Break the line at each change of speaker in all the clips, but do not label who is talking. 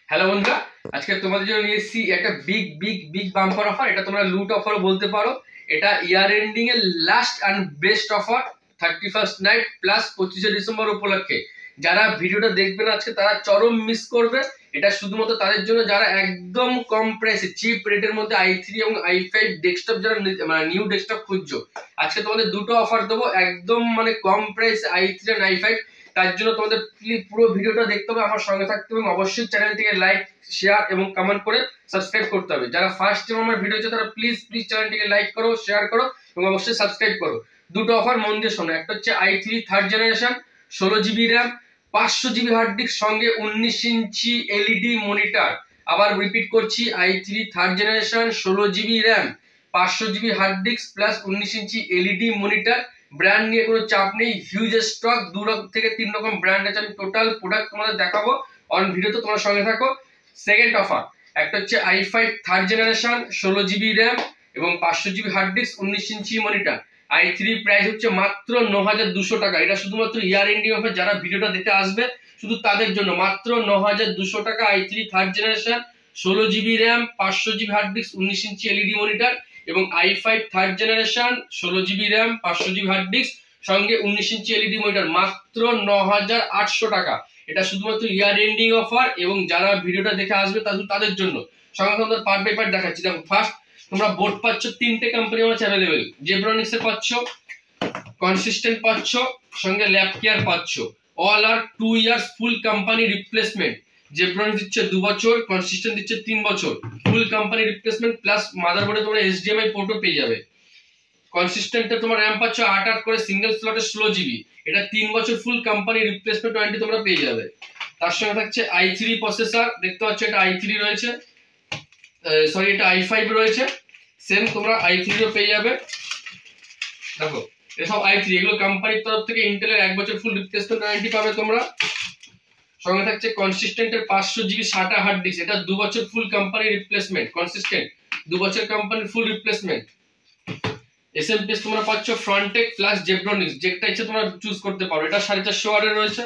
Hello বন্ধুরা, আজকে তোমাদের জন্য নিয়ে এসেছি একটা big big big bumper offer. এটা তোমরা লুট অফারও বলতে পারো। এটা ইয়ার এন্ডিং এর last and best offer 31st night plus 25শে ডিসেম্বর উপলক্ষে। যারা ভিডিওটা দেখবেন আজকে তারা চরম মিস করবে। এটা শুধুমাত্র তাদের জন্য যারা একদম কম প্রাইসে চিপ রেটের মধ্যে i3 এবং i5 ডেস্কটপ যারা নিউ ডেস্কটপ খুঁজছো, আজকে তোমাদের দুটো অফার দেবো একদম কম প্রাইসে i3 আর i5। তার জন্য তোমাদের পুরো ভিডিওটা দেখতে হবে, আমার সঙ্গে থাকতে হবে, অবশ্যই চ্যানেলটিকে লাইক শেয়ার এবং কমেন্ট করে সাবস্ক্রাইব করতে হবে। যারা ফার্স্ট টাইম আমার ভিডিও হচ্ছে তারা প্লিজ চ্যানেলটিকে লাইক করো, শেয়ার করো এবং অবশ্যই সাবস্ক্রাইব করো। দুটো অফার মন দিয়ে শোনো। একটা হচ্ছে i3 third generation 16GB RAM 500GB hard disk সঙ্গে 19 ইঞ্চি এলইডি মনিটর। আবার রিপিট করছি, i3 third generation 16GB RAM 500GB hard disk plus 19 inch LED monitor. Brand নিয়ে কোনো চাপ নেই, হিউজ স্টক, 2 থেকে 3 রকম ব্র্যান্ড আছে। আমি টোটাল প্রোডাক্ট তোমাদের দেখাবো অন ভিডিওতে, তোমার সঙ্গে থাকো। সেকেন্ড অফার একটা হচ্ছে i5 third generation 16GB RAM এবং 500GB hard disk 19 inch monitor. i3 price হচ্ছে মাত্র 9200 টাকা। এটা শুধুমাত্র ইয়ার এন্ডিং অফার, যারা ভিডিওটা দেখে আসবে শুধু তাদের জন্য মাত্র 9200 টাকা। i3 third generation 16GB RAM 500GB hard disk 19 inch LED monitor এবং i5 third generation 16GB RAM 500GB hard disk সঙ্গে 19 ইঞ্চি এলইডি মনিটর মাত্র 9800 টাকা। এটা শুধুমাত্র ইয়ার এন্ডিং অফার এবং যারা ভিডিওটা দেখে আসবে তাদের জন্য। সঙ্গে তোমাদের পার্ট বাই পার্ট দেখাচ্ছি। দেখো, ফার্স্ট তোমরা বোর্ড পাচ্ছ, 3টে কোম্পানি আমার অ্যাভেলেবেল। জেব্রনিক্স এর পাচ্ছ, কনসিস্টেন্ট পাচ্ছ, সঙ্গে ল্যাব কেয়ার পাচ্ছ। অল আর 2 ইয়ার্স ফুল কোম্পানি রিপ্লেসমেন্ট। জেব্রনিক্স দিচ্ছে 2 বছর, কনসিস্টেন্ট দিচ্ছে 3 বছর ফুল কোম্পানি রিপ্লেসমেন্ট প্লাস মাদারবোর্ডে তোমরা HDMI পোর্টও পেয়ে যাবে। কনসিস্টেন্টে তোমার র্যাম পাচ্ছ 8 করে সিঙ্গেল স্লটে 16GB। এটা 3 বছর ফুল কোম্পানি রিপ্লেসমেন্ট ওয়ারেন্টি তোমরা পেয়ে যাবে। তার সঙ্গে থাকছে i3 প্রসেসর, দেখতে পাচ্ছ এটা i3 রয়েছে, সরি এটা i5 রয়েছে। সেম তোমরা i3 ও পেয়ে যাবে। দেখো এসব i3, এগুলো কোম্পানির তরফ থেকে ইন্টেলের 1 বছর ফুল রিপ্লেসমেন্ট ওয়ারেন্টি পাবে তোমরা। সঙ্গে থাকছে কনসিস্টেন্টের 500GB SATA হার্ড ডিস্ক, এটা 2 বছর ফুল কোম্পানি রিপ্লেসমেন্ট। কনসিস্টেন্ট 2 বছর কোম্পানির ফুল রিপ্লেসমেন্ট। এসএমপিএস তোমরা পাচ্ছ ফ্রন্টেক প্লাস জেব্রনিক্স, যেটা ইচ্ছে তোমরা চুজ করতে পারো। এটা 450 ওয়াটের রয়েছে,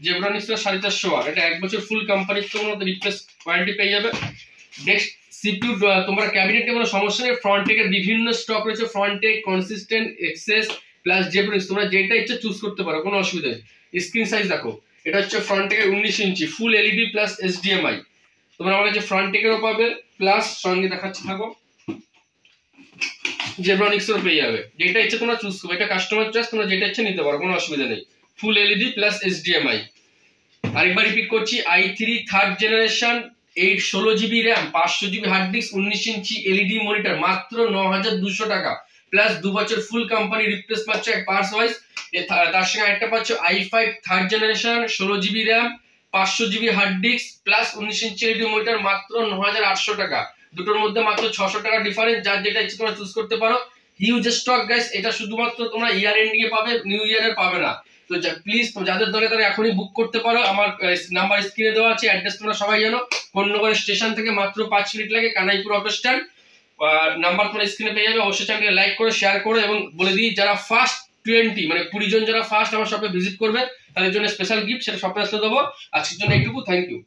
জেব্রনিক্সটা 450 ওয়াট। এটা 1 বছর ফুল কোম্পানির তোমরা রিপ্লেস ওয়ারেন্টি পেয়ে যাবে। নেক্সট সিপিইউ, তোমরা ক্যাবিনেটে কোনো সমস্যা নেই, ফ্রন্টেকের বিভিন্ন স্টক রয়েছে। Frontech, consistent, access plus Zebronics, তোমরা যেটা ইচ্ছে চুজ করতে পারো, কোনো অসুবিধা নেই। স্ক্রিন সাইজ দেখো, এটা হচ্ছে ফ্রন্টেকের 19 ইঞ্চি ফুল এলইডি প্লাস HDMI। তোমরা আমার কাছে ফ্রন্টেকেরও পাবে প্লাস সঙ্গে দেখাচ্ছি থাকো জেব্রনিক্সও পেয়ে যাবে। যেটা ইচ্ছে তোমরা চুজ করবে, এটা কাস্টমার চয়েস, তোমরা যেটা ইচ্ছে নিতে পারো, কোনো অসুবিধা নেই। Full LED plus HDMI। আরেকবার রিপিট করছি, i3 third generation 16GB RAM 500GB hard disk 19 inch LED monitor মাত্র 9200 টাকা প্লাস 2 বছর ফুল কোম্পানি রিপ্লেস পাচ্ছ এক পার্টস ওয়াইজ। তার সঙ্গে আরেকটা পাচ্ছ i5 third generation 16GB RAM 500GB hard disk plus 19 inch LED monitor মাত্র 9800 টাকা। দুটোর মধ্যে মাত্র 600 টাকা ডিফারেন্স, যার যেটা ইচ্ছে তোমরা চুজ করতে পারো। হিউজ স্টক গাইস, এটা শুধুমাত্র তোমরা ইয়ার এন্ডিং এ পাবে, নিউ ইয়ারে পাবে না। তো প্লিজ যাদের দরকার তারা এখনই বুক করতে পারো। আমার নাম্বার স্ক্রিনে দেওয়া আছে, অ্যাড্রেস তোমরা সবাই জানো। কোন্নগর স্টেশন থেকে মাত্র 5 মিনিট লাগে, কানাইপুর অটো স্ট্যান্ড। নাম্বার তোমরা স্ক্রিনে পেয়ে যাবে। অবশ্যই চ্যানেলকে লাইক করে শেয়ার করো এবং বলে দিই, যারা ফার্স্ট 20 জন যারা ফার্স্ট আমার শপে ভিজিট করবে তাদের জন্য স্পেশাল গিফট, সেটা শপে আসতে দেবো। আজকের জন্য এইটুকু, থ্যাংক ইউ।